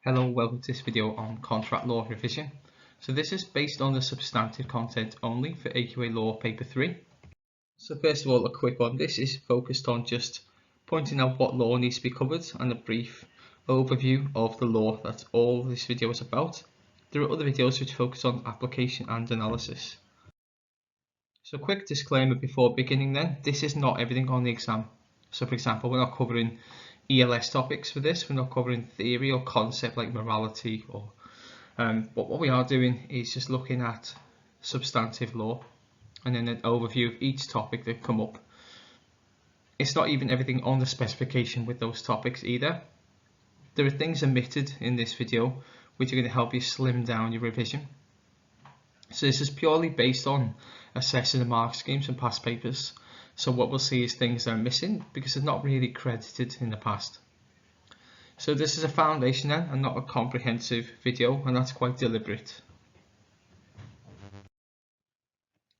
Hello, welcome to this video on contract law revision. So this is based on the substantive content only for AQA Law Paper 3. So first of all, a quick one. This is focused on just pointing out what law needs to be covered and a brief overview of the law. That's all this video is about. There are other videos which focus on application and analysis. So quick disclaimer before beginning then, this is not everything on the exam. So for example, we're not covering ELS topics for this, we're not covering theory or concept like morality or but what we are doing is just looking at substantive law and then an overview of each topic that come up. It's not even everything on the specification with those topics either. There are things omitted in this video which are going to help you slim down your revision. So this is purely based on assessing the mark schemes from past papers. So what we'll see is things that are missing because they're not really credited in the past. So this is a foundation then and not a comprehensive video, and that's quite deliberate.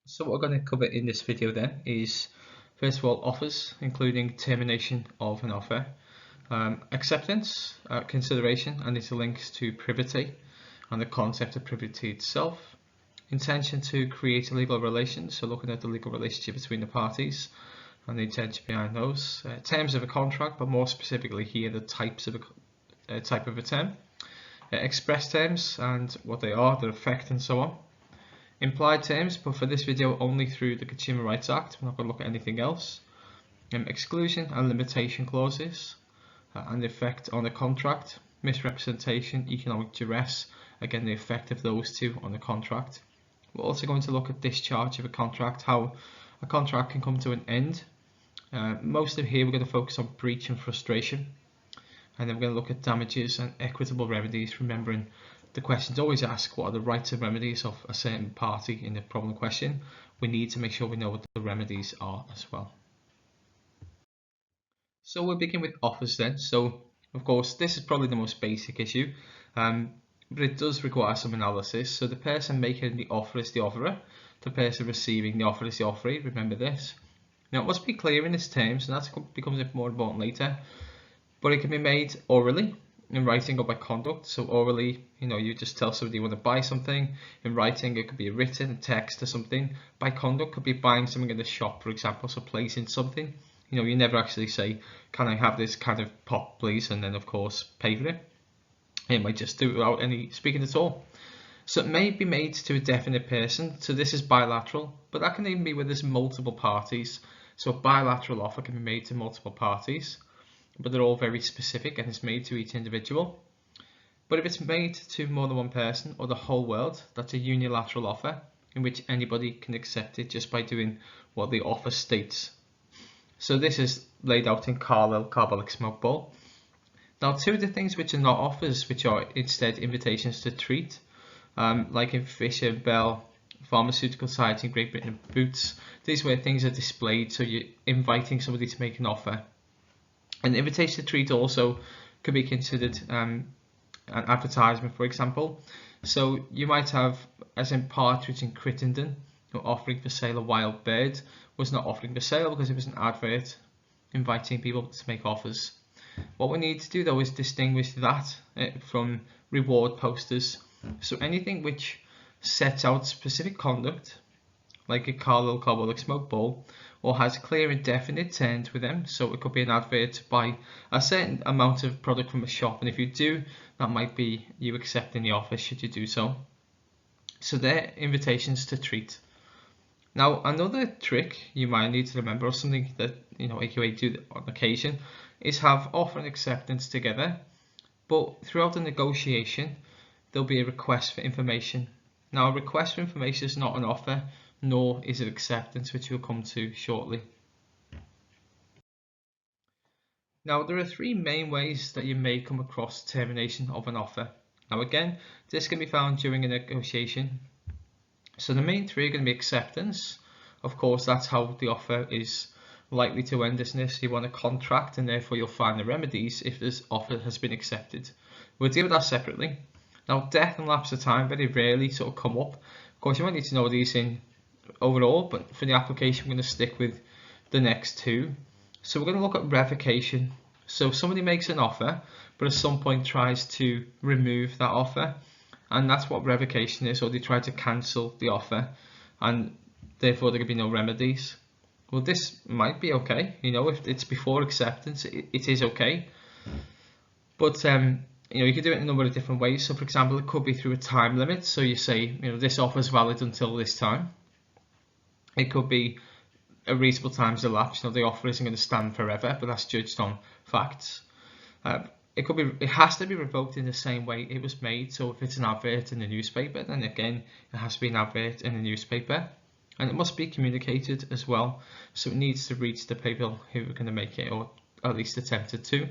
So what we're going to cover in this video then is first of all offers, including termination of an offer, acceptance, consideration and its links to privity and the concept of privity itself, intention to create a legal relation, so looking at the legal relationship between the parties and the intention behind those, terms of a contract, but more specifically here the types of a type of a term, express terms and what they are, their effect and so on, implied terms, but for this video only through the Consumer Rights Act, we're not going to look at anything else, exclusion and limitation clauses and the effect on the contract, misrepresentation, economic duress, again the effect of those two on the contract. We're also going to look at discharge of a contract, how a contract can come to an end. Most of here we're going to focus on breach and frustration, and then we're going to look at damages and equitable remedies, remembering the questions always ask what are the rights and remedies of a certain party in the problem question. We need to make sure we know what the remedies are as well. So we'll begin with offers then. So of course this is probably the most basic issue, but it does require some analysis. So the person making the offer is the offerer, the person receiving the offer is the offeree, remember this. Now it must be clear in its terms, and that becomes more important later, but it can be made orally, in writing or by conduct. So orally, you just tell somebody you want to buy something. In writing it could be a written text or something. By conduct could be buying something in the shop, for example, so placing something. You never actually say, can I have this kind of pop please, and then of course pay for it. It might just do it without any speaking at all. So it may be made to a definite person, so this is bilateral, but that can even be where there's multiple parties. So a bilateral offer can be made to multiple parties, but they're all very specific and it's made to each individual. But if it's made to more than one person or the whole world, that's a unilateral offer in which anybody can accept it just by doing what the offer states. So this is laid out in Carbolic Smoke Bowl. Now two of the things which are not offers, which are instead invitations to treat, like in Fisher, Bell, Pharmaceutical Society in Great Britain and Boots, these where things are displayed, so you're inviting somebody to make an offer. An invitation to treat also could be considered an advertisement, for example. So you might have, as in Partridge in Crittenden, offering for sale a wild bird, was not offering for sale because it was an advert inviting people to make offers. What we need to do though is distinguish that from reward posters. So anything which sets out specific conduct, like a Carbolic Smoke Bowl, or has clear and definite terms with them. So it could be an advert to buy a certain amount of product from a shop, and if you do, that might be you accepting the offer should you do so. So they're invitations to treat. Now another trick you might need to remember, or something that AQA do on occasion, is have offer and acceptance together, but throughout the negotiation there'll be a request for information. Now a request for information is not an offer, nor is it acceptance, which we'll come to shortly. Now there are three main ways that you may come across termination of an offer. Now again, this can be found during a negotiation. So the main three are going to be acceptance. Of course, that's how the offer is likely to end, isn't it? You want a contract and therefore you'll find the remedies if this offer has been accepted. We'll deal with that separately. Now death and lapse of time very rarely sort of come up. Of course you might need to know these in overall, but for the application we're going to stick with the next two. So we're going to look at revocation. So if somebody makes an offer, but at some point tries to remove that offer, and that's what revocation is, or they try to cancel the offer, and therefore there could be no remedies. Well, this might be okay, if it's before acceptance, it is okay, but you can do it in a number of different ways. So for example, it could be through a time limit, so you say, this offer is valid until this time. It could be a reasonable time's elapsed, the offer isn't going to stand forever, but that's judged on facts. It has to be revoked in the same way it was made. So if it's an advert in the newspaper, then again it has to be an advert in the newspaper, and it must be communicated as well, so it needs to reach the people who are going to make it, or at least attempted to.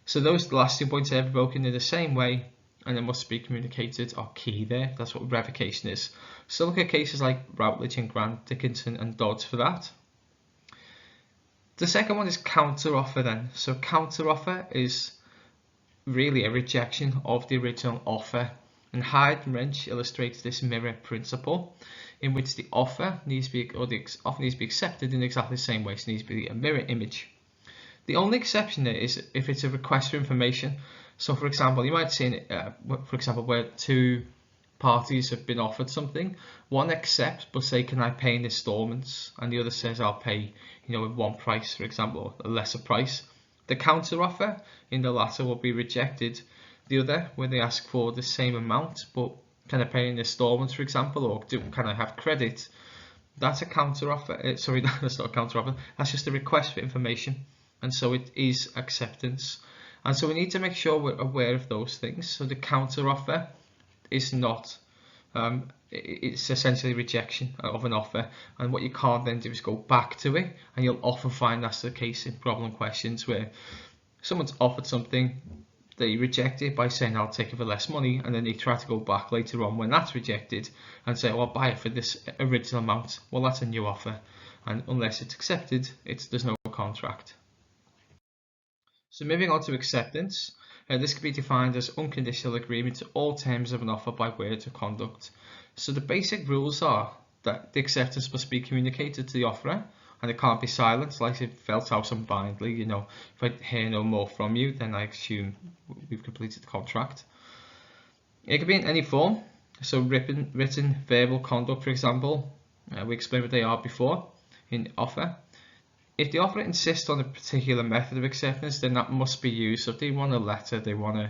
So those last 2 points are revoking in the same way, and it must be communicated are key there. That's what revocation is. So look at cases like Routledge and Grant, Dickinson and Dodds for that. The second one is counter-offer then. So counter-offer is really a rejection of the original offer, and Hyde and Wrench illustrates this mirror principle, in which the offer needs to be, offer needs to be accepted in exactly the same way. So it needs to be a mirror image. The only exception there is if it's a request for information. So for example, you might see, for example, where two parties have been offered something, one accepts but say, can I pay in installments, and the other says, I'll pay with one price, for example, a lesser price. The counter offer in the latter will be rejected. The other, where they ask for the same amount but can I pay in installments, for example, or can I have credit, that's a counter offer. Sorry, that's not a counter offer, that's just a request for information, and so it is acceptance. And so we need to make sure we're aware of those things. So the counter offer is not, it's essentially rejection of an offer, and what you can't then do is go back to it, and you'll often find that's the case in problem questions where someone's offered something, they reject it by saying I'll take it for less money, and then they try to go back later on when that's rejected and say, well, I'll buy it for this original amount. Well, that's a new offer, and unless it's accepted, there's no contract. So moving on to acceptance, this can be defined as unconditional agreement to all terms of an offer by words or conduct. So the basic rules are that the acceptance must be communicated to the offerer, and it can't be silent, like if felt out unbindly. If I hear no more from you, then I assume we've completed the contract. It can be in any form, so written, verbal, conduct, for example. We explained what they are before in offer. If the offerer insists on a particular method of acceptance, then that must be used. So if they want a letter, they want an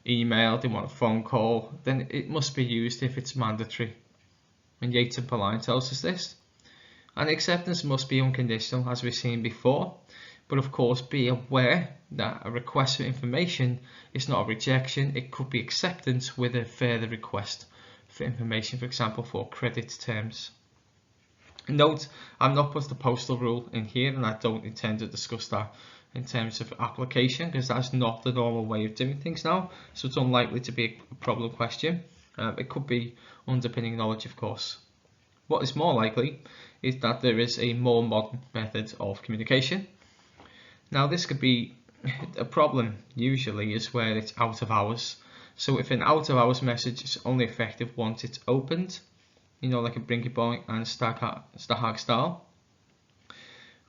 email, they want a phone call, then it must be used if it's mandatory. And Yates and Pauline tells us this. And acceptance must be unconditional, as we've seen before. But of course, be aware that a request for information is not a rejection. It could be acceptance with a further request for information, for example, for credit terms. Note, I'm not put the postal rule in here, and I don't intend to discuss that in terms of application, because that's not the normal way of doing things now, so it's unlikely to be a problem question. It could be underpinning knowledge, of course. What is more likely is that there is a more modern method of communication. Now, this could be a problem usually is where it's out of hours. So if an out of hours message is only effective once it's opened, like a Brinky Boy and Stahag style.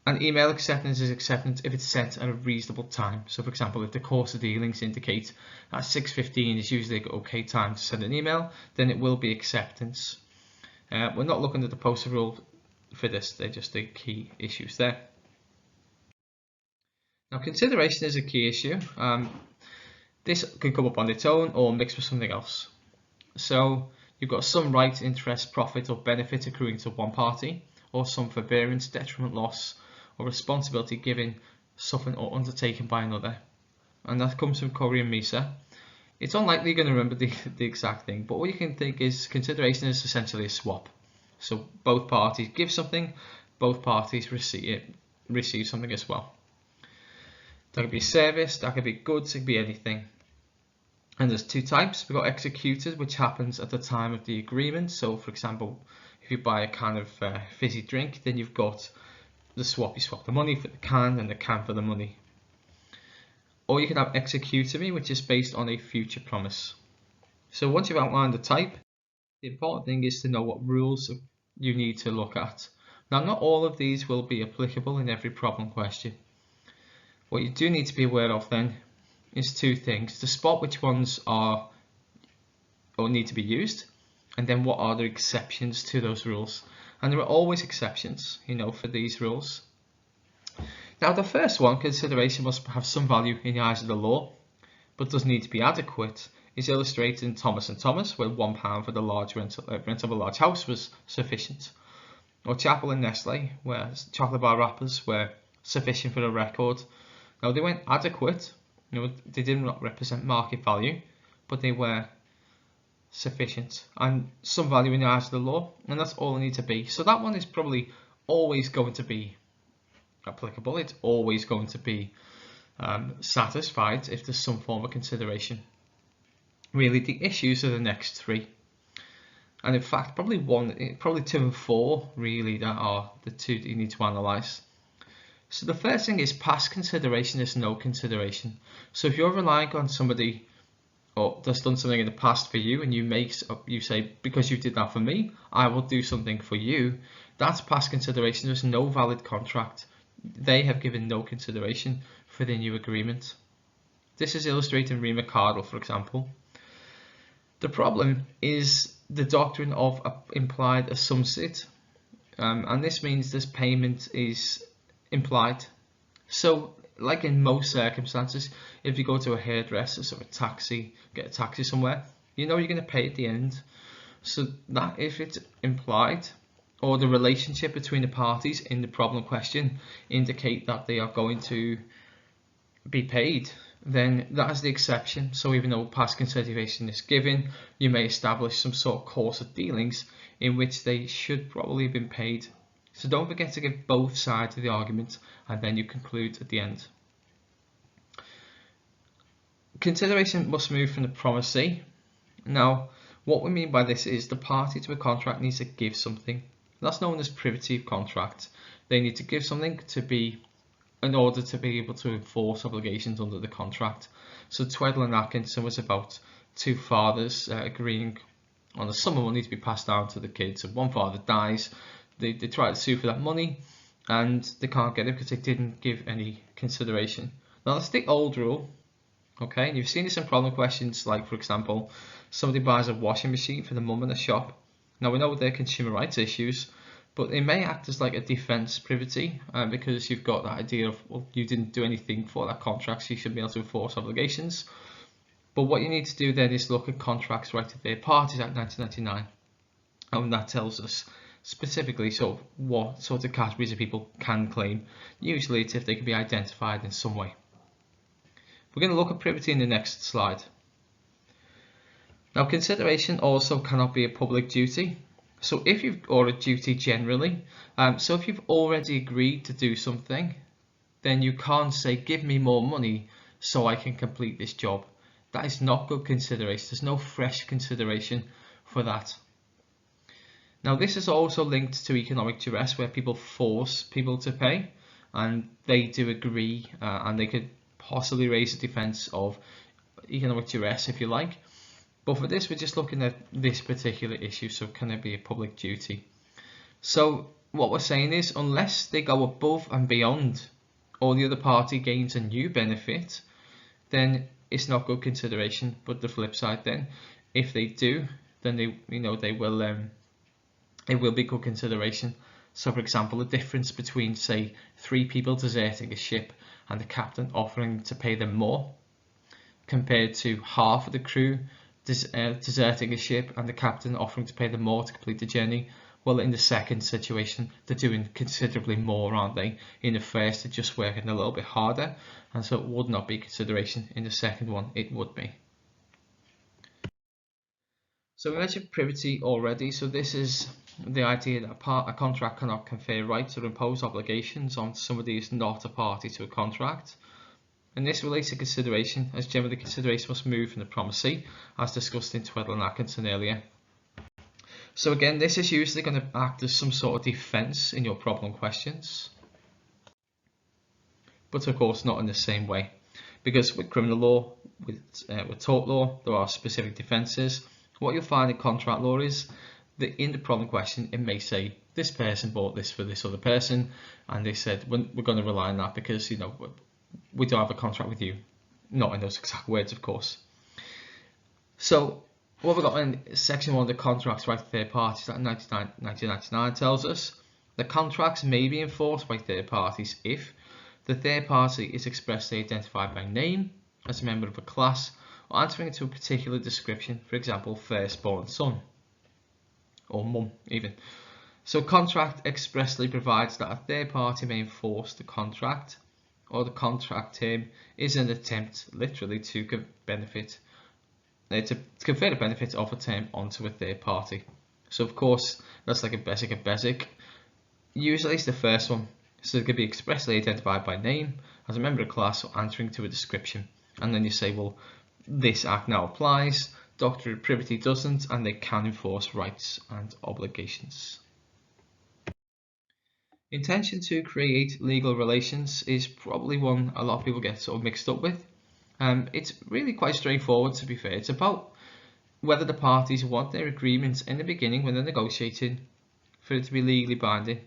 And email acceptance is acceptance if it's sent at a reasonable time. So for example, if the course of dealings indicate that 6:15 is usually an okay time to send an email, then it will be acceptance. We're not looking at the postal rule for this, they're just the key issues there. Now, consideration is a key issue. This could come up on its own or mixed with something else. So you've got some right, interest, profit or benefit accruing to one party, or some forbearance, detriment, loss or responsibility given, suffered or undertaken by another. And that comes from Corey and Misa. It's unlikely you're going to remember the exact thing, but what you can think is consideration is essentially a swap. So both parties give something, both parties receive something as well. That could be service, that could be goods, it could be anything. And there's two types. We've got executed, which happens at the time of the agreement. So for example, if you buy a can of fizzy drink, then you've got the swap. You swap the money for the can and the can for the money. Or you can have executory, which is based on a future promise. So once you've outlined the type, the important thing is to know what rules you need to look at. Now, not all of these will be applicable in every problem question. What you do need to be aware of then is two things: to spot which ones are or need to be used, and then what are the exceptions to those rules. And there are always exceptions, for these rules. Now, the first one, consideration must have some value in the eyes of the law, but does need to be adequate, is illustrated in Thomas and Thomas, where £1 for the large rent of a large house was sufficient. Or Chapel and Nestle, where chocolate bar wrappers were sufficient for a record. Now, they weren't adequate, they did not represent market value, but they were sufficient and some value in the eyes of the law, and that's all they need to be. So that one is probably always going to be applicable. It's always going to be satisfied if there's some form of consideration. Really, the issues are the next three, and in fact probably 2 and 4 really that are the two that you need to analyse. So the first thing is past consideration is no consideration. So if you're relying on somebody or that's done something in the past for you, and you say, because you did that for me, I will do something for you, that's past consideration. There's no valid contract. They have given no consideration for the new agreement. This is illustrated in Rima Cardle, for example. The problem is the doctrine of implied assumpsit, and this means this payment is implied. So, like in most circumstances, if you go to a hairdresser or a taxi, get a taxi somewhere, you're going to pay at the end. So that if it's implied, or the relationship between the parties in the problem question indicate that they are going to be paid, then that is the exception. So even though past consideration is given, you may establish some sort of course of dealings in which they should probably have been paid. So don't forget to give both sides of the argument, and then you conclude at the end. Consideration must move from the promisee. Now, what we mean by this is the party to a contract needs to give something. That's known as privity of contract. They need to give something in order to be able to enforce obligations under the contract. So Tweddle and Atkinson was about two fathers agreeing on a sum of money to be passed down to the kids. If one father dies, they try to sue for that money, and they can't get it because they didn't give any consideration. Now that's the old rule, okay? And you've seen this in problem questions, like for example, somebody buys a washing machine for the mum in a shop. Now we know they're consumer rights issues, but it may act as like a defence privity, because you've got that idea of, well, you didn't do anything for that contract, so you should be able to enforce obligations. But what you need to do then is look at contracts right to third parties Act 1999, and that tells us specifically what sort of categories of people can claim. Usually it's if they can be identified in some way. We're going to look at privity in the next slide. Now, consideration also cannot be a public duty. So if you've, or a duty generally, so if you've already agreed to do something, then you can't say, give me more money so I can complete this job. That is not good consideration. There's no fresh consideration for that. Now, this is also linked to economic duress, where people force people to pay, and they do agree, and they could possibly raise a defence of economic duress if you like. But for this, we're just looking at this particular issue, so can it be a public duty? So what we're saying is, unless they go above and beyond, or the other party gains a new benefit, then it's not good consideration. But the flip side then, if they do, then it will be good consideration. So for example, the difference between, say, 3 people deserting a ship and the captain offering to pay them more, compared to half of the crew deserting a ship and the captain offering to pay them more to complete the journey. Well, in the second situation, they're doing considerably more, aren't they? In the first, they're just working a little bit harder, and so it would not be consideration. In the second one, it would be. So we mentioned privity already. So this is the idea that a contract cannot confer rights or impose obligations on somebody who's not a party to a contract. And this relates to consideration, as generally consideration must move from the promisee, as discussed in Tweddle and Atkinson earlier. So again, this is usually going to act as some sort of defence in your problem questions, but of course not in the same way, because with criminal law, with tort law, there are specific defences. What you'll find in contract law is that in the problem question, it may say this person bought this for this other person, and they said we're going to rely on that because we don't have a contract with you. not in those exact words, of course. So what we've got in section 1 of the contracts right to third parties, that 1999 tells us the contracts may be enforced by third parties if the third party is expressly identified by name as a member of a class or answering to a particular description, for example, firstborn son or mum even. So contract expressly provides that a third party may enforce the contract or the contract term is an attempt literally to confer the benefit of a term onto a third party. So of course that's like a basic. Usually it's the first one, so it could be expressly identified by name as a member of a class or answering to a description, and then you say, well, this act now applies, doctrine of privity doesn't, and they can enforce rights and obligations. Intention to create legal relations is probably one a lot of people get sort of mixed up with. It's really quite straightforward, to be fair. It's about whether the parties want their agreements in the beginning when they're negotiating for it to be legally binding.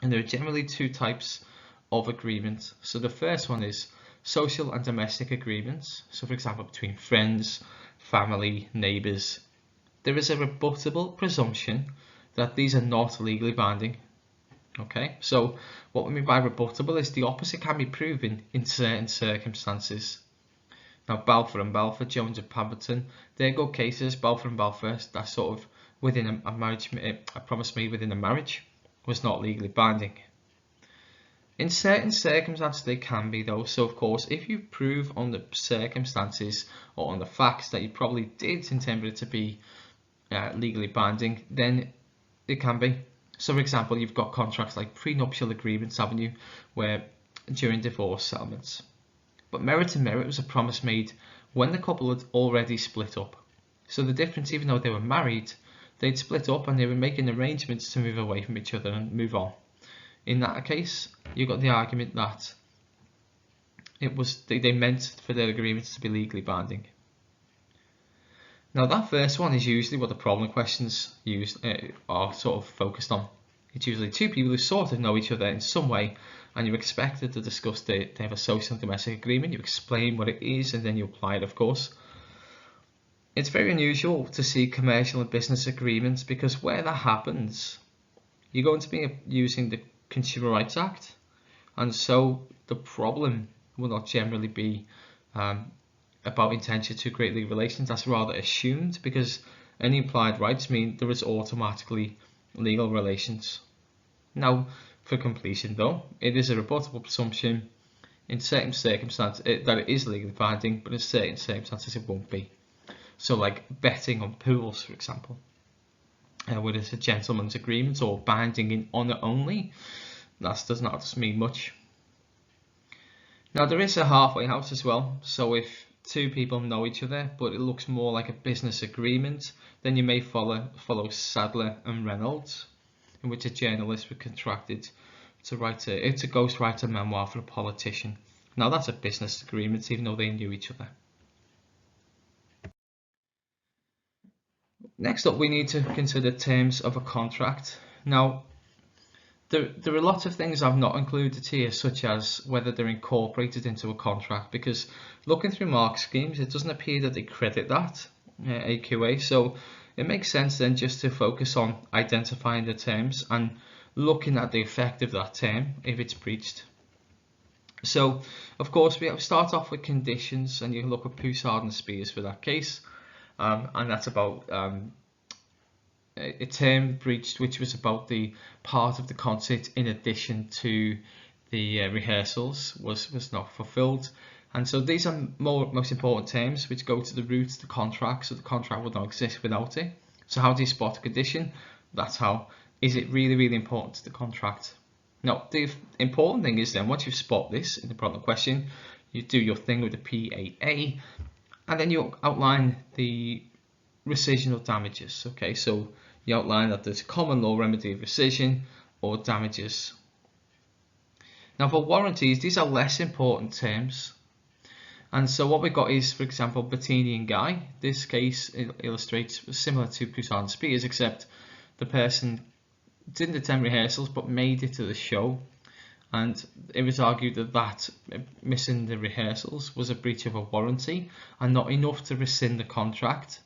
And there are generally two types of agreements. So the first one is social and domestic agreements. So for example, between friends, family, neighbours. There is a rebuttable presumption that these are not legally binding. Okay, so what we mean by rebuttable is the opposite can be proven in certain circumstances. Now Balfour and Balfour, Jones and Pemberton, they're good cases. Balfour and Balfour, that's sort of within a marriage, a promise made within a marriage was not legally binding. In certain circumstances they can be though. So of course if you prove on the circumstances or on the facts that you probably did intend it to be legally binding, then it can be. So for example, you've got contracts like prenuptial agreements, haven't you, where during divorce settlements. But merit to merit was a promise made when the couple had already split up. So the difference, even though they were married, they'd split up and they were making arrangements to move away from each other and move on. In that case, you got the argument that it was they meant for their agreements to be legally binding. Now that first one is usually what the problem questions are sort of focused on. It's usually two people who sort of know each other in some way, and you're expected to discuss they have a social and domestic agreement. You explain what it is and then you apply it, of course. It's very unusual to see commercial and business agreements because where that happens, you're going to be using the Consumer Rights Act, and so the problem will not generally be about intention to create legal relations. That's rather assumed because any implied rights mean there is automatically legal relations. Now for completion though, it is a rebuttable presumption in certain circumstances that it is legally binding, but in certain circumstances it won't be. So like betting on pools, for example, where it's a gentleman's agreement or binding in honour only, that does not mean much. Now there is a halfway house as well. So if two people know each other but it looks more like a business agreement, then you may follow Sadler and Reynolds, in which a journalist was contracted to ghostwrite a memoir for a politician. Now that's a business agreement even though they knew each other. Next up, we need to consider terms of a contract. Now there are lots of things I've not included here, such as whether they're incorporated into a contract, because looking through mark schemes it doesn't appear that they credit that AQA, so it makes sense then just to focus on identifying the terms and looking at the effect of that term if it's breached. So of course we start off with conditions, and you can look at Poussard and Spears for that case, and that's about a term breached which was about the part of the concert in addition to the rehearsals was not fulfilled. And so these are most important terms which go to the root of the contract, so the contract would not exist without it. So how do you spot a condition? That's how. Is it really important to the contract? Now the important thing is then once you spot this in the problem question, you do your thing with the PAA, and then you outline the rescission or damages. Okay, so you outline that there's a common law remedy of rescission or damages. Now for warranties, these are less important terms. And so what we got is, for example, Bettini and Guy. This case illustrates similar to Poussard and Spears, except the person didn't attend rehearsals but made it to the show. and it was argued that missing the rehearsals was a breach of a warranty and not enough to rescind the contract,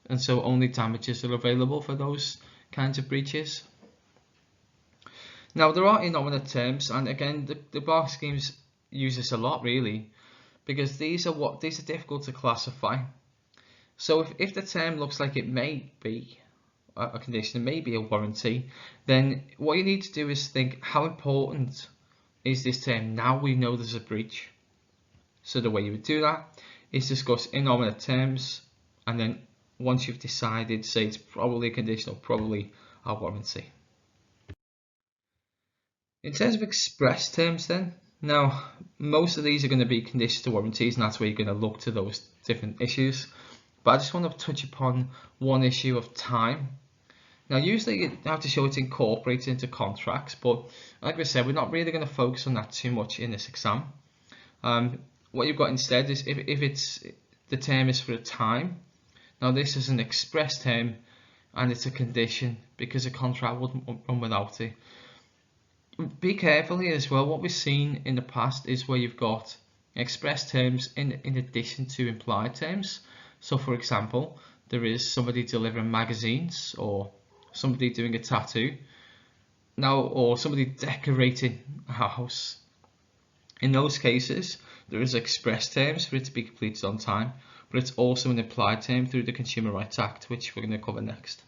and so only damages are available for those kinds of breaches. Now there are innominate terms, and again the bar schemes use this a lot really, because these are difficult to classify. So if the term looks like it may be a condition, it may be a warranty, then what you need to do is think, how important is this term now we know there's a breach? So the way you would do that is discuss innominate terms, and then once you've decided, say it's probably a condition or probably a warranty. In terms of express terms then, now most of these are going to be conditions to warranties, and that's where you're going to look to those different issues. But I just want to touch upon one issue of time. Now usually you have to show it's incorporated into contracts, but like I said, we're not really going to focus on that too much in this exam. What you've got instead is if the term is for a time. Now this is an express term and it's a condition because a contract wouldn't run without it. Be careful here as well. What we've seen in the past is where you've got express terms in addition to implied terms. So for example, there is somebody delivering magazines, or somebody doing a tattoo, now, or somebody decorating a house. In those cases, there is express terms for it to be completed on time, but it's also an implied term through the Consumer Rights Act, which we're going to cover next.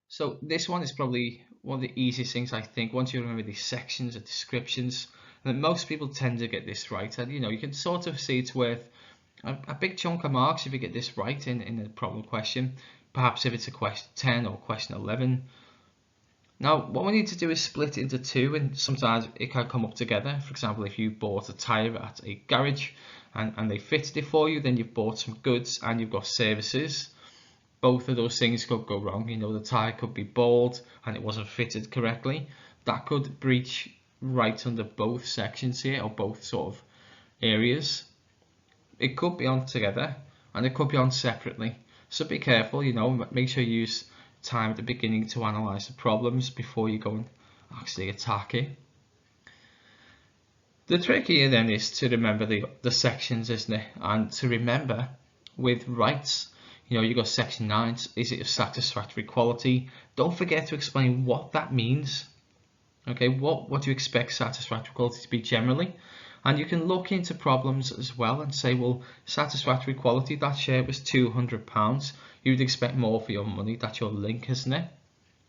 So this one is probably one of the easiest things, I think, once you remember these sections and descriptions, and most people tend to get this right, and you can sort of see it's worth a big chunk of marks if you get this right in a problem question, perhaps if it's a question 10 or question 11. Now what we need to do is split into two, and sometimes it can come up together. For example, if you bought a tyre at a garage and they fitted it for you, then you've bought some goods and you've got services. Both of those things could go wrong. The tyre could be bald and it wasn't fitted correctly. That could breach right under both sections here, or both sort of areas. It could be on together and it could be on separately. So be careful, make sure you use time at the beginning to analyse the problems before you go and actually attack it. The trick here then is to remember the sections, isn't it? And to remember with rights, you've got section 9, is it of satisfactory quality? Don't forget to explain what that means. Okay, what do you expect satisfactory quality to be generally? And you can look into problems as well and say, well, satisfactory quality, that share was £200. You would expect more for your money. That's your link, isn't it?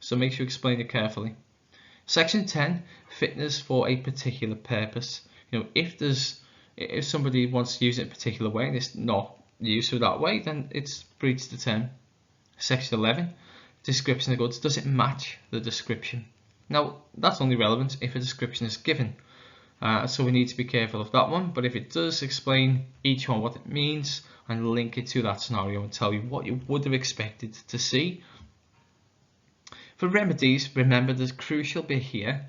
So make sure you explain it carefully. Section 10, fitness for a particular purpose. If somebody wants to use it a particular way and it's not used for that way, then it's breached the term. Section 11, description of goods. Does it match the description? Now, that's only relevant if a description is given. So we need to be careful of that one, but if it does explain each one what it means and link it to that scenario and tell you what you would have expected to see. For remedies, remember the crucial bit here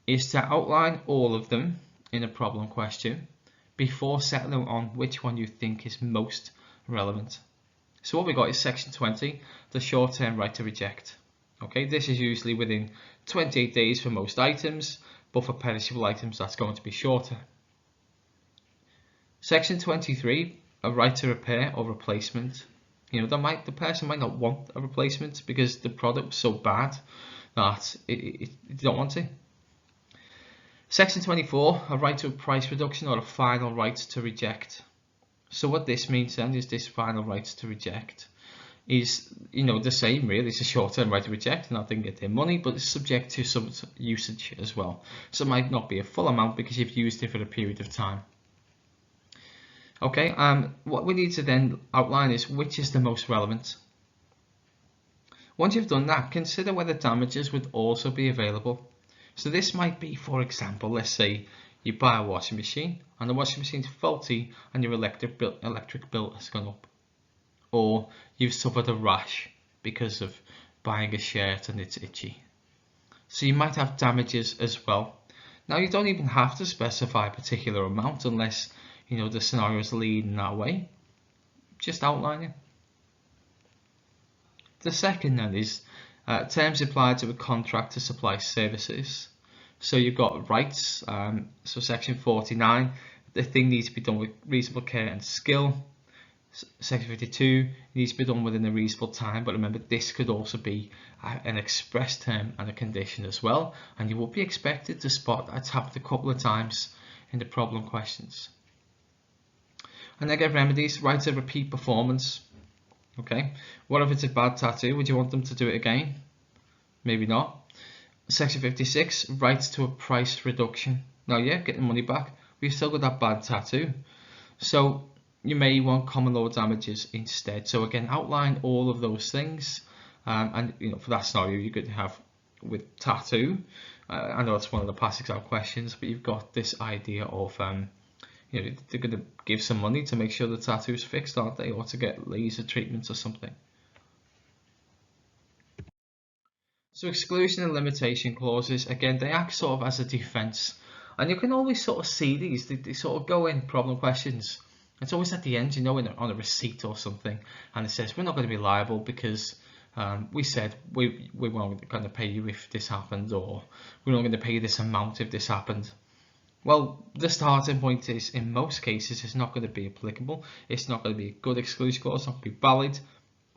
is to outline all of them in a problem question before settling on which one you think is most relevant. So what we got is section 20, the short-term right to reject. Okay, this is usually within 28 days for most items, but for perishable items that's going to be shorter. Section 23, a right to repair or replacement. The person might not want a replacement because the product was so bad that you don't want it. Section 24, a right to a price reduction or a final right to reject. So what this means then is this final right to reject is the same really. It's a short-term right to reject, and I didn't get their money, but it's subject to some usage as well. So it might not be a full amount because you've used it for a period of time. Okay, what we need to then outline is which is the most relevant. Once you've done that, consider whether damages would also be available. So this might be, for example, let's say you buy a washing machine and the washing machine is faulty and your electric bill has gone up. Or you've suffered a rash because of buying a shirt and it's itchy. So you might have damages as well. Now you don't even have to specify a particular amount unless the scenario is leading that way. Just outline it. The second then is terms applied to a contract to supply services. So you've got rights, so section 49, the thing needs to be done with reasonable care and skill. Section 52 needs to be done within a reasonable time, but remember this could also be an express term and a condition as well, and you will be expected to spot that it's happened a couple of times in the problem questions. And again, remedies, rights of repeat performance. Okay, what if it's a bad tattoo? Would you want them to do it again? Maybe not. Section 56, rights to a price reduction. Now, yeah, getting money back, but you've still got that bad tattoo. So you may want common law damages instead. So again, outline all of those things. And for that scenario, you could have with tattoo. I know it's one of the past exam questions, but you've got this idea of they're going to give some money to make sure the tattoo is fixed, aren't they, or to get laser treatments or something. So exclusion and limitation clauses, again, they act sort of as a defense, and you can always sort of see these. They sort of go in problem questions. It's always at the end, on a receipt or something, and it says we're not going to be liable because we said we weren't going to pay you if this happened, or we're not going to pay you this amount if this happened. Well, the starting point is, in most cases, it's not going to be applicable. It's not going to be a good exclusion clause, it's not going to be valid,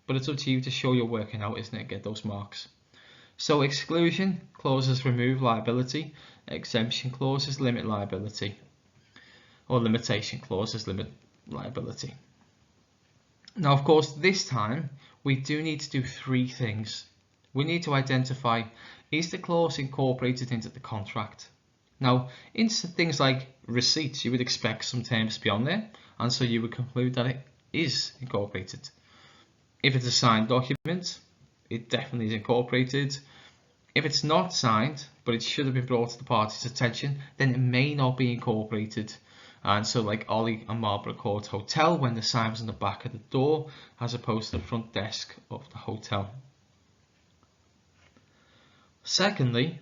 but it's up to you to show you're working out, isn't it? Get those marks. So exclusion clauses remove liability, exemption clauses limit liability, or limitation clauses limit liability. Now, of course, this time we do need to do three things. We need to identify, is the clause incorporated into the contract? Now, in things like receipts, you would expect some terms to be on there, and so you would conclude that it is incorporated. If it's a signed document, it definitely is incorporated. If it's not signed, but it should have been brought to the party's attention, then it may not be incorporated. And so like Ollie and Marlborough Court Hotel, when the sign was on the back of the door, as opposed to the front desk of the hotel. Secondly,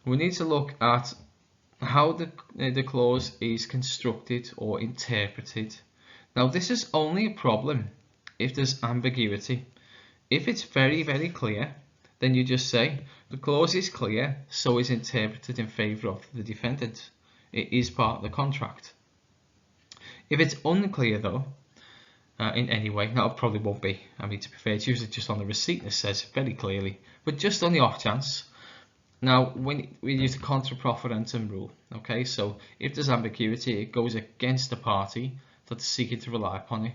we need to look at how the clause is constructed or interpreted. Now, this is only a problem if there's ambiguity. If it's very, very clear, then you just say the clause is clear, so is interpreted in favour of the defendant. It is part of the contract. If it's unclear though, in any way, now it probably won't be. I mean, to be fair, it's usually just on the receipt that says very clearly, but just on the off chance. Now, when we use the contra profferentum rule, okay, so if there's ambiguity, it goes against the party that's seeking to rely upon it,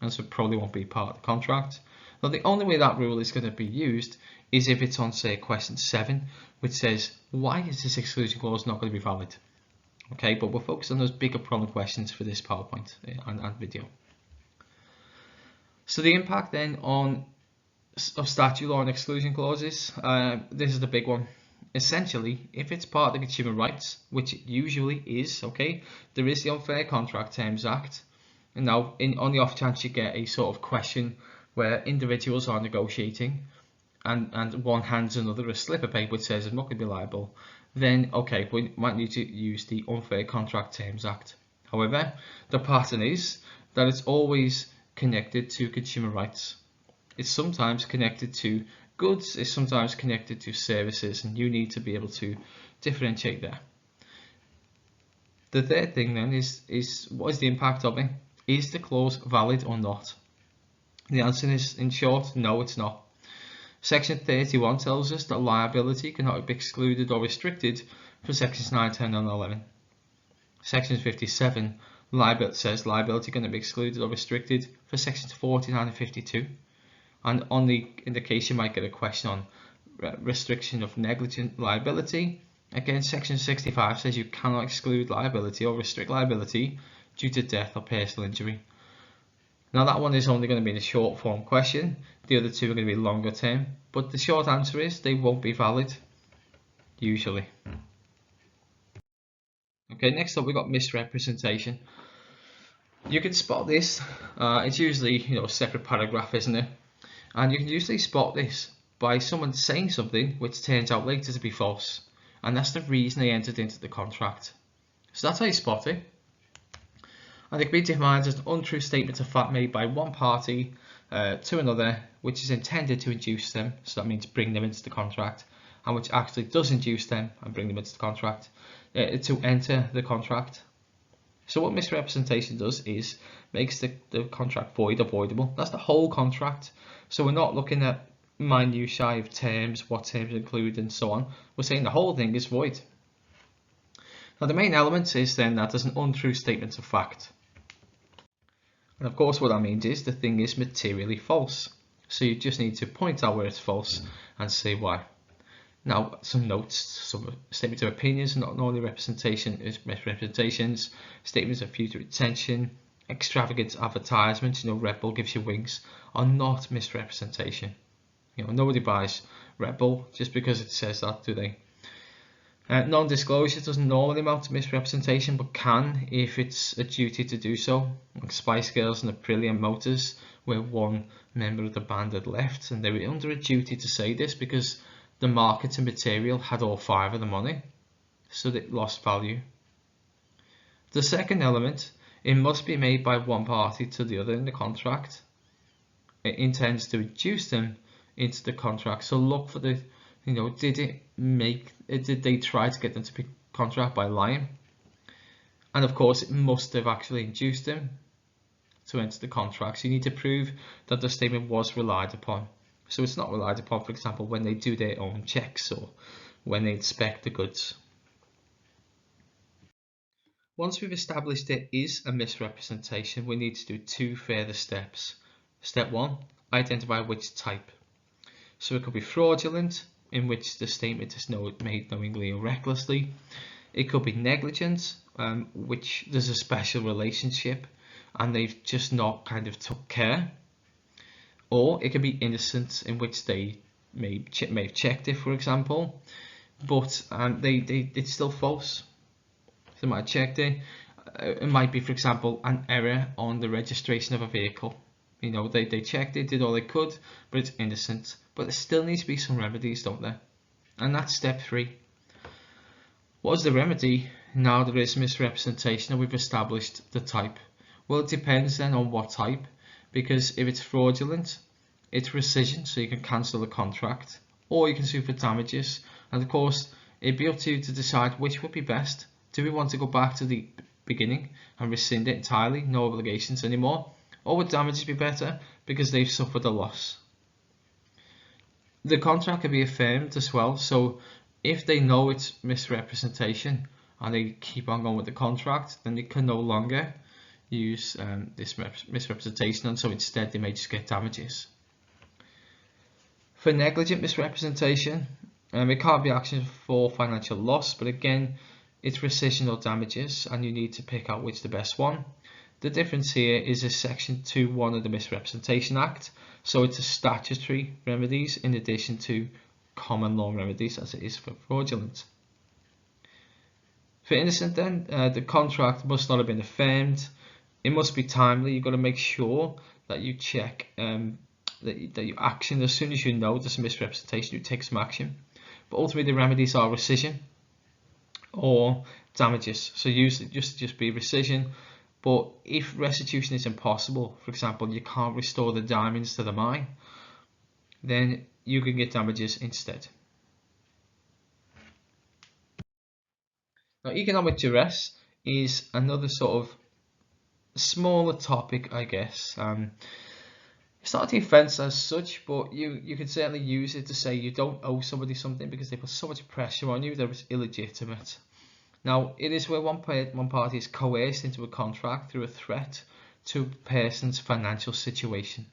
and so it probably won't be part of the contract. Now, the only way that rule is going to be used is if it's on, say, question 7, which says, why is this exclusion clause not going to be valid? Okay, but we'll focus on those bigger problem questions for this PowerPoint and video. So the impact then of statute law and exclusion clauses, this is the big one. Essentially, if it's part of the consumer rights, which it usually is, okay, there is the Unfair Contract Terms Act. And now, on the off chance you get a sort of question where individuals are negotiating and one hands another a slip of paper which says I'm not going to be liable, then okay, we might need to use the Unfair Contract Terms Act. However, the pattern is that it's always connected to consumer rights. It's sometimes connected to goods, it's sometimes connected to services, and you need to be able to differentiate there. The third thing then is what is the impact of it? Is the clause valid or not? The answer is, in short, no, it's not. Section 31 tells us that liability cannot be excluded or restricted for sections 9, 10 and 11. Section 57 says liability cannot be excluded or restricted for sections 49 and 52. And in the case you might get a question on restriction of negligent liability, again section 65 says you cannot exclude liability or restrict liability due to death or personal injury. Now that one is only going to be in a short form question, the other two are going to be longer term, but the short answer is they won't be valid, usually. Okay, next up we've got misrepresentation. You can spot this, it's usually a separate paragraph, isn't it? And you can usually spot this by someone saying something which turns out later to be false, and that's the reason they entered into the contract. So that's how you spot it. And it can be defined as an untrue statement of fact made by one party to another, which is intended to induce them, so that means bring them into the contract, and which actually does induce them and bring them into the contract, to enter the contract. So what misrepresentation does is makes the contract void or voidable. That's the whole contract. So we're not looking at minutiae of terms, what terms include and so on. We're saying the whole thing is void. Now the main element is then that there's an untrue statement of fact. And of course what that means is the thing is materially false. So you just need to point out where it's false and say why. Now some notes, some statements of opinions, not only representation is misrepresentations, statements of future intention, extravagant advertisements, Red Bull gives you wings, are not misrepresentation. Nobody buys Red Bull just because it says that, do they? Non-disclosure doesn't normally amount to misrepresentation, but can if it's a duty to do so. Like Spice Girls and Aprilia Motors, where one member of the band had left, and they were under a duty to say this because the marketing material had all 5 of them on it, so they lost value. The second element, it must be made by one party to the other in the contract. It intends to induce them into the contract. So look for the, did they try to get them to pick contract by lying? And of course, it must have actually induced them to enter the contract. So you need to prove that the statement was relied upon. So it's not relied upon, for example, when they do their own checks or when they inspect the goods. Once we've established there is a misrepresentation, we need to do 2 further steps. Step 1, identify which type. So it could be fraudulent, in which the statement is made knowingly or recklessly. It could be negligent, which there's a special relationship and they've just not kind of took care. Or it could be innocent, in which they may have checked it, for example, but it's still false. They might have checked it. It might be, for example, an error on the registration of a vehicle. They checked it, did all they could, but it's innocent. But there still needs to be some remedies, don't there? And that's step 3. What is the remedy? Now there is misrepresentation and we've established the type. Well, it depends then on what type, because if it's fraudulent, it's rescission, so you can cancel the contract, or you can sue for damages. And of course, it'd be up to you to decide which would be best. Do we want to go back to the beginning and rescind it entirely, no obligations anymore? Or would damages be better because they've suffered a loss? The contract can be affirmed as well, so if they know it's misrepresentation and they keep on going with the contract, then they can no longer use this misrepresentation, and so instead they may just get damages. For negligent misrepresentation, it can't be action for financial loss, but again, it's rescission or damages, and you need to pick out which the best one. The difference here is a section 2(1) of the Misrepresentation Act, so it's a statutory remedies in addition to common law remedies as it is for fraudulent. For innocent then, the contract must not have been affirmed. It must be timely. You've got to make sure that you check that you action as soon as you know there's a misrepresentation, you take some action. But ultimately the remedies are rescission or damages. So usually just be rescission. But if restitution is impossible, for example, you can't restore the diamonds to the mine, then you can get damages instead. Now, economic duress is another sort of smaller topic, I guess. It's not a defense as such, but you can certainly use it to say you don't owe somebody something because they put so much pressure on you that it's illegitimate. Now, it is where one party is coerced into a contract through a threat to a person's financial situation.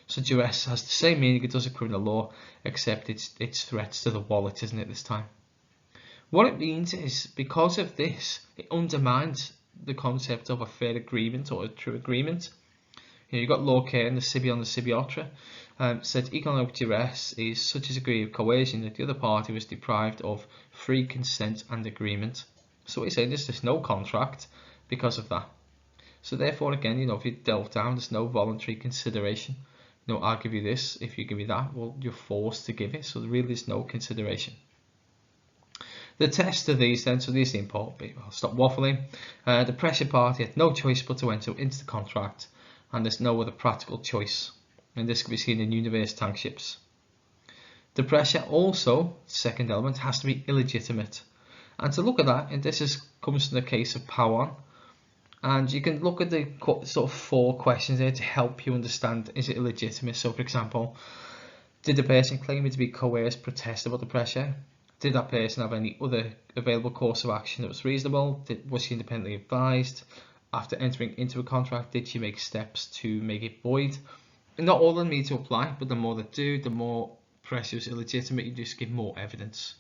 So duress has the same meaning it does in criminal law, except it's threats to the wallet, isn't it, this time? What it means is, because of this, it undermines the concept of a fair agreement or a true agreement. You've got law care and the Sibi on the Sibiotra said economic duress is such a degree of coercion that the other party was deprived of free consent and agreement. So what he's saying is there's no contract because of that. So therefore, again, if you delve down, there's no voluntary consideration. I'll give you this, if you give me that, well, you're forced to give it. So there really is no consideration. The test of these then, so these are the important bit. I'll stop waffling. The pressure party had no choice but to enter into the contract, and there's no other practical choice. And this can be seen in universe tankships. The pressure also, second element, has to be illegitimate. And to look at that, and comes from the case of Power, and you can look at the sort of 4 questions there to help you understand, is it illegitimate? So for example, did the person claiming to be coerced protest about the pressure? Did that person have any other available course of action that was reasonable? Was she independently advised? After entering into a contract, did she make steps to make it void? And not all of them need to apply, but the more that do, the more pressure is illegitimate. You just give more evidence.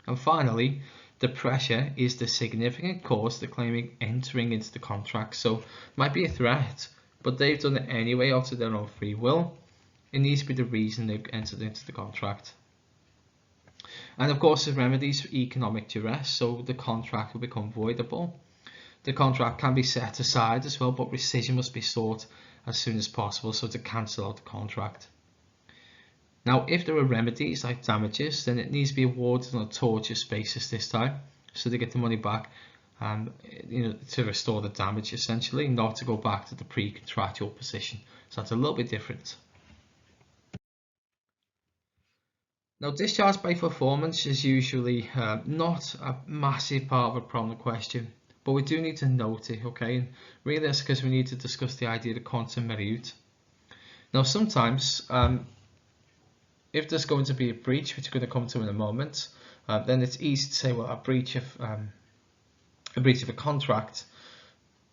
And finally, the pressure is the significant cause to claiming entering into the contract. So it might be a threat, but they've done it anyway out of their own free will. It needs to be the reason they've entered into the contract. And of course, the remedies for economic duress, so the contract will become voidable. The contract can be set aside as well, but rescission must be sought as soon as possible, so to cancel out the contract. Now, if there are remedies like damages, then it needs to be awarded on a tortious basis this time, so they get the money back, to restore the damage essentially, not to go back to the pre-contractual position. So that's a little bit different. Now, discharge by performance is usually not a massive part of a problem question, but we do need to note it, okay? And really that's because we need to discuss the idea of quantum merit. Now, sometimes if there's going to be a breach, which we're going to come to in a moment, then it's easy to say, well, a breach of a contract,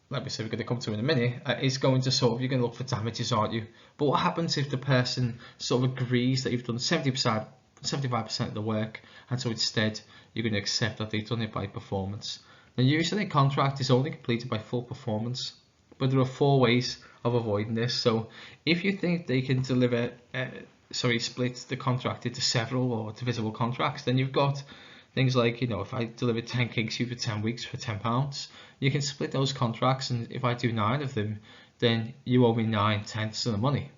like we said, we're going to come to in a minute, is going to sort of, you're going to look for damages, aren't you? But what happens if the person sort of agrees that you've done 75% of the work, and so instead you're going to accept that they've done it by performance? Now, usually a contract is only completed by full performance, but there are 4 ways of avoiding this. So if you think they can deliver, split the contract into several or divisible contracts, then you've got things like, if I deliver 10 gigs for 10 weeks for £10, you can split those contracts, and if I do 9 of them, then you owe me 9/10 of the money.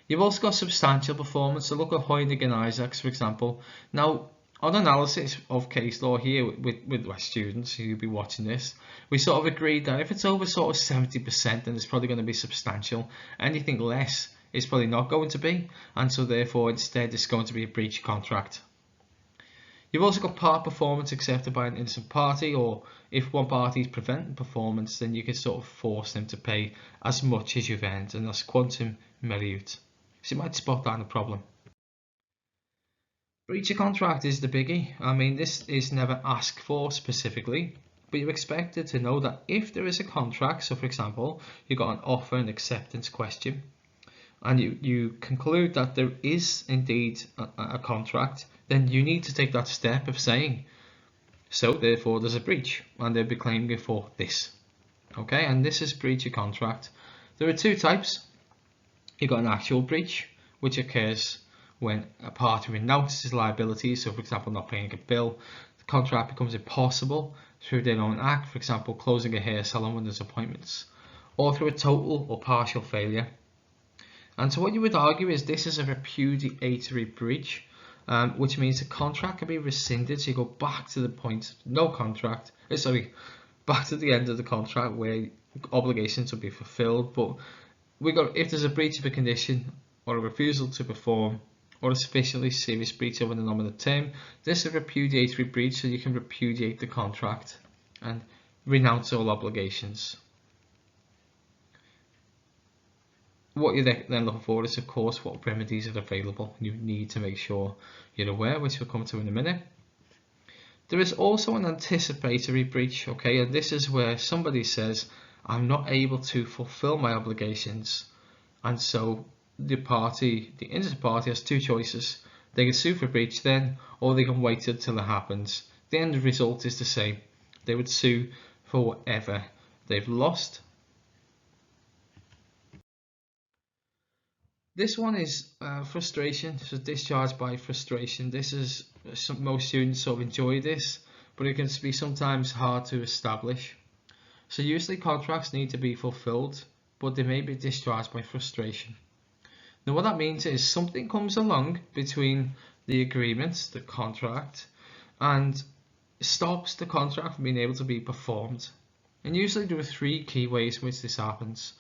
You've also got substantial performance. So look at Hoynig and Isaacs, for example. Now, on analysis of case law here with my students who'll be watching this, we sort of agreed that if it's over sort of 70%, then it's probably going to be substantial. Anything less is probably not going to be, and so therefore instead it's going to be a breach of contract. You've also got part performance accepted by an innocent party, or if one party is preventing performance, then you can sort of force them to pay as much as you've earned, and that's quantum merit. So you might spot that in a problem. Breach of contract is the biggie. I mean, this is never asked for specifically, but you're expected to know that if there is a contract, so for example, you've got an offer and acceptance question, and you conclude that there is indeed a contract, then you need to take that step of saying, so therefore there's a breach, and they'll be claiming it for this. Okay, and this is breach of contract. There are 2 types. You've got an actual breach, which occurs when a party renounces liability, so for example not paying a bill, the contract becomes impossible through their own act, for example closing a hair salon when there's appointments, or through a total or partial failure. And so what you would argue is this is a repudiatory breach, which means the contract can be rescinded, so you go back to the point, no contract, back to the end of the contract where obligations will be fulfilled. But if there's a breach of a condition or a refusal to perform or a sufficiently serious breach of an nominal term, this is a repudiatory breach, so you can repudiate the contract and renounce all obligations. What you're then looking for is, of course, what remedies are available. You need to make sure you're aware, which we'll come to in a minute. There is also an anticipatory breach, okay, and this is where somebody says, I'm not able to fulfill my obligations, and so the innocent party has 2 choices. They can sue for breach then, or they can wait until it happens. The end result is the same. They would sue for whatever they've lost. This one is frustration, so discharge by frustration. This is, most students sort of enjoy this, but it can be sometimes hard to establish. So usually contracts need to be fulfilled, but they may be discharged by frustration. Now what that means is something comes along between the agreements, the contract, and stops the contract from being able to be performed. And usually there are 3 key ways in which this happens.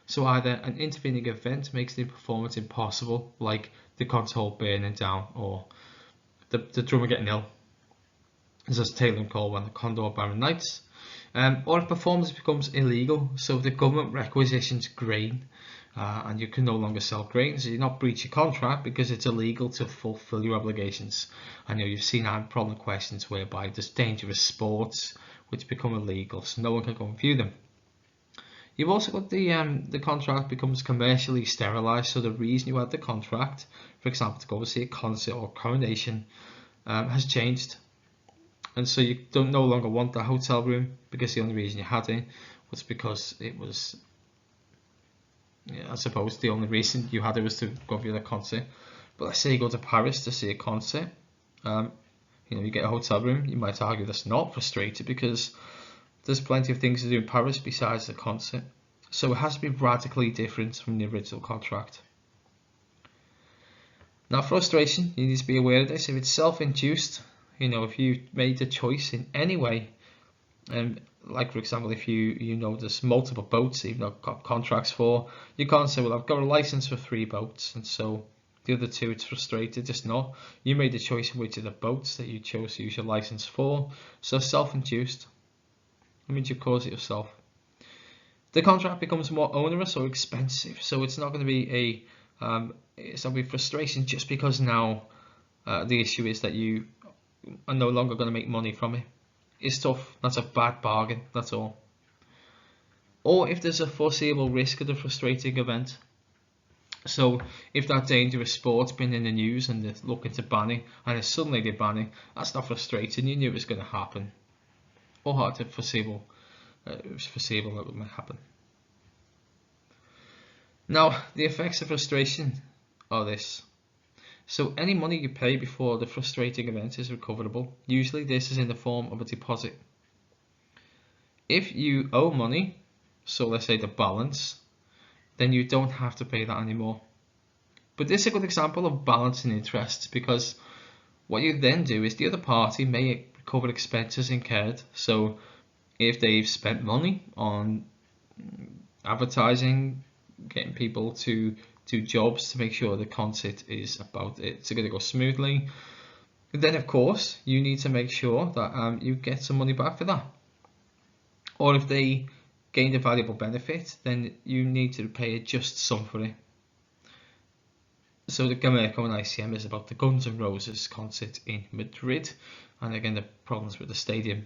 So either an intervening event makes the performance impossible, like the console burning down or the drummer getting ill, as Taylor called when the Condor Baron Knights, or if performance becomes illegal, so the government requisitions grain and you can no longer sell grain, so you're not breaching contract because it's illegal to fulfill your obligations. I know you've seen problem questions whereby there's dangerous sports which become illegal, so no one can go and view them. You've also got the contract becomes commercially sterilised, so the reason you had the contract, for example, to go and see a concert or coronation, has changed. And so you don't no longer want the hotel room because the only reason you had it was because it was, I suppose the only reason you had it was to go view the concert. But let's say you go to Paris to see a concert, you get a hotel room. You might argue that's not frustrated because there's plenty of things to do in Paris besides the concert. So it has to be radically different from the original contract. Now, frustration, you need to be aware of this. If it's self-induced, if you made the choice in any way, like for example, if you know there's multiple boats that you've not got contracts for, you can't say, well, I've got a license for 3 boats, and so the other 2 it's frustrated. It's not. You made the choice of which of the boats that you chose to use your license for, so self-induced. That means you cause it yourself. The contract becomes more onerous or expensive, so it's not going to be it's not going to be frustration just because now the issue is that you are no longer going to make money from it. It's tough. That's a bad bargain. That's all. Or if there's a foreseeable risk of the frustrating event. So if that dangerous sport's been in the news and they're looking to ban it, and suddenly they ban it, that's not frustrating. You knew it was going to happen. Or hard to foreseeable. It was foreseeable that it might happen. Now, the effects of frustration are this. So any money you pay before the frustrating event is recoverable. Usually this is in the form of a deposit. If you owe money, so let's say the balance, then you don't have to pay that anymore. But this is a good example of balancing interests, because what you then do is the other party may recover expenses incurred. So if they've spent money on advertising, getting people to do jobs to make sure the concert is it's going to go smoothly, then of course you need to make sure that you get some money back for that. Or if they gained a valuable benefit, then you need to pay a just sum for it. So the Gamerco and ICM is about the Guns N' Roses concert in Madrid, and again the problems with the stadium.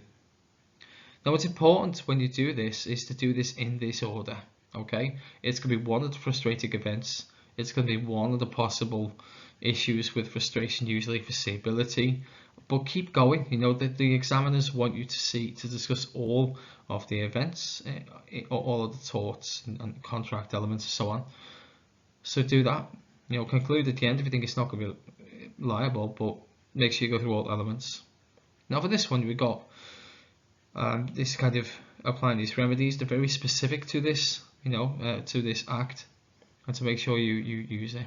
Now what's important when you do this is to do this in this order. Okay, it's going to be one of the frustrating events. It's going to be one of the possible issues with frustration, usually foreseeability. But keep going. That the examiners want you to discuss all of the events, all of the torts and contract elements and so on. So do that. Conclude at the end if you think it's not going to be liable, but make sure you go through all elements. Now for this one, we got this kind of applying these remedies. They're very specific to this, to this act, and to make sure you use it.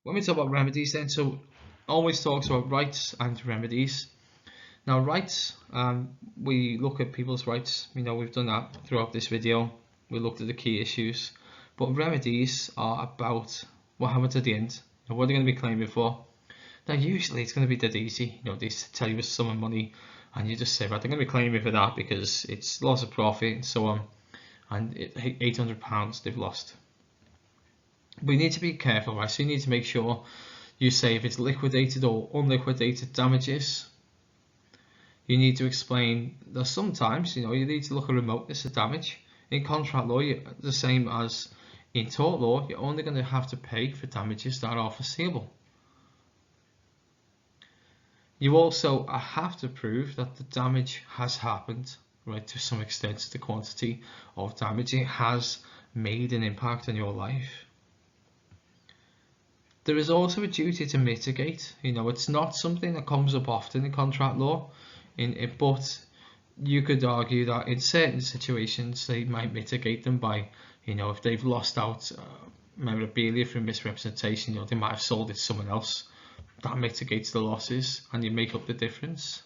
When we talk about remedies then, so always talks about rights and remedies. Now rights, we look at people's rights, we've done that throughout this video. We looked at the key issues, but remedies are about what happens at the end and what they're going to be claiming for. Now usually it's going to be dead easy, they tell you a sum of money and you just say, right, they're going to be claiming for that because it's loss of profit and so on, and £800 they've lost. But you need to be careful, right? So you need to make sure you say if it's liquidated or unliquidated damages. You need to explain that sometimes, you need to look at remoteness of damage. In contract law, the same as in tort law, you're only going to have to pay for damages that are foreseeable. You also have to prove that the damage has happened, right, to some extent. The quantity of damage, it has made an impact on your life. There is also a duty to mitigate. It's not something that comes up often in contract law, but you could argue that in certain situations they might mitigate them by, if they've lost out memorabilia from misrepresentation, they might have sold it to someone else. That mitigates the losses and you make up the difference.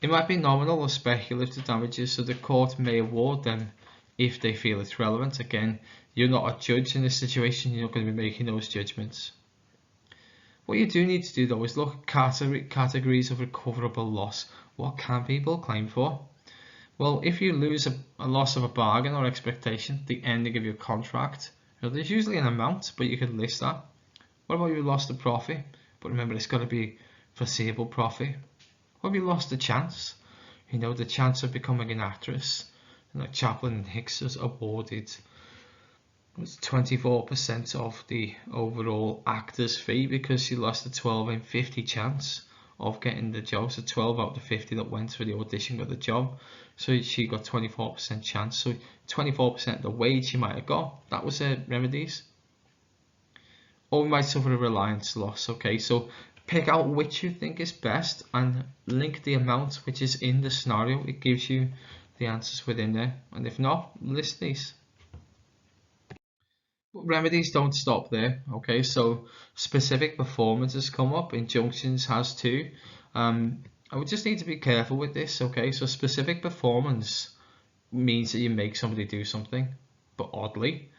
It might be nominal or speculative damages, so the court may award them if they feel it's relevant. Again, you're not a judge in this situation, you're not going to be making those judgments. What you do need to do though is look at categories of recoverable loss. What can people claim for? Well, if you lose a loss of a bargain or expectation at the ending of your contract, there's usually an amount, but you could list that. What about you lost a profit? But remember, it's got to be foreseeable profit. What have you lost the chance? The chance of becoming an actress. Like Chaplin and Hicks was awarded 24% of the overall actor's fee because she lost a 12 in 50 chance of getting the job. So 12 out of 50 that went for the audition got the job. So she got 24% chance. So 24% of the wage she might have got. That was her remedies. Or we might suffer a reliance loss. Okay, so pick out which you think is best and link the amount which is in the scenario. It gives you the answers within there. And if not, list these. Remedies don't stop there. Okay, so specific performance has come up. Injunctions has too. I would just need to be careful with this. Okay, so specific performance means that you make somebody do something, but oddly,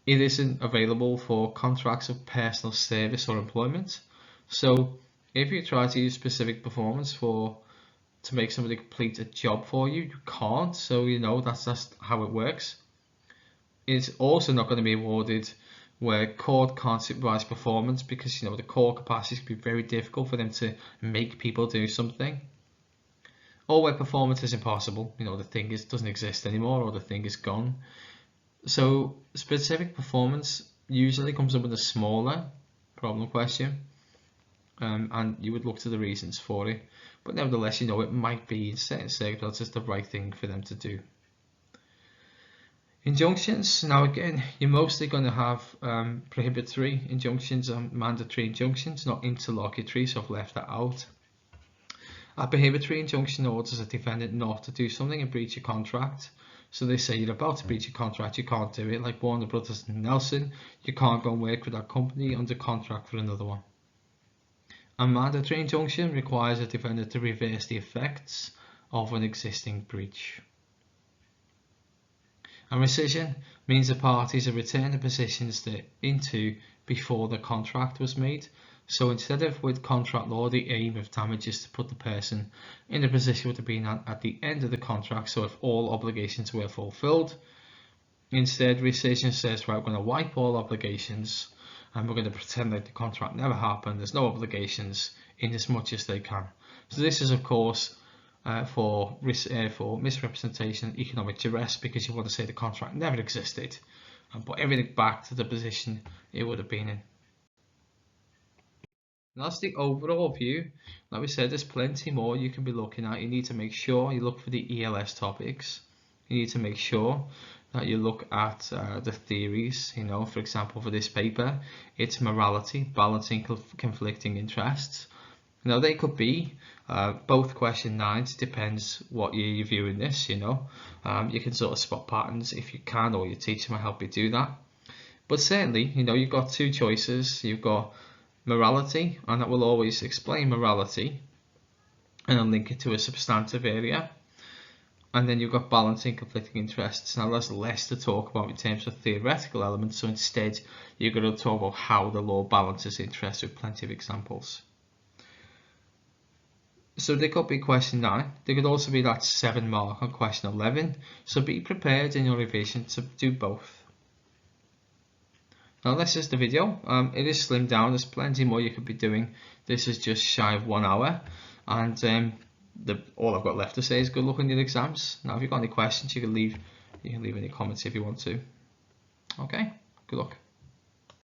it isn't available for contracts of personal service or employment. So if you try to use specific performance to make somebody complete a job for you, you can't. So that's how it works. It's also not going to be awarded where court can't supervise performance because the court capacity can be very difficult for them to make people do something, or where performance is impossible. The thing doesn't exist anymore, or the thing is gone. So specific performance usually comes up with a smaller problem question, and you would look to the reasons for it. But nevertheless, it might be in certain circumstances the right thing for them to do. Injunctions. Now again, you're mostly going to have prohibitory injunctions and mandatory injunctions, not interlocutory, so I've left that out. A prohibitory injunction orders a defendant not to do something in breach of contract. So they say you're about to breach a contract, you can't do it. Like Warner Brothers and Nelson, you can't go and work with that company under contract for another one. A mandatory injunction requires a defendant to reverse the effects of an existing breach. And rescission means the parties have returned the positions they're into before the contract was made. So instead of with contract law, the aim of damage is to put the person in the position would have been at the end of the contract, so if all obligations were fulfilled. Instead, rescission says, right, we're going to wipe all obligations and we're going to pretend like the contract never happened, there's no obligations in as much as they can. So this is of course for misrepresentation, economic duress, because you want to say the contract never existed and put everything back to the position it would have been in. And that's the overall view. Like we said, there's plenty more you can be looking at. You need to make sure you look for the ELS topics. You need to make sure that you look at the theories. For example, for this paper, it's morality, balancing conflicting interests. Now they could be both question 9s, depends what year you're viewing this, you can sort of spot patterns if you can, or your teacher might help you do that. But certainly, you've got two choices. You've got morality, and that will always explain morality and then link it to a substantive area. And then you've got balancing conflicting interests. Now there's less to talk about in terms of theoretical elements, so instead you're going to talk about how the law balances interests with plenty of examples. So they could be question 9. They could also be that 7 mark on question 11. So be prepared in your revision to do both. Now this is the video. It is slimmed down. There's plenty more you could be doing. This is just shy of 1 hour, and all I've got left to say is good luck on your exams. Now if you've got any questions, you can leave any comments if you want to. Okay, good luck.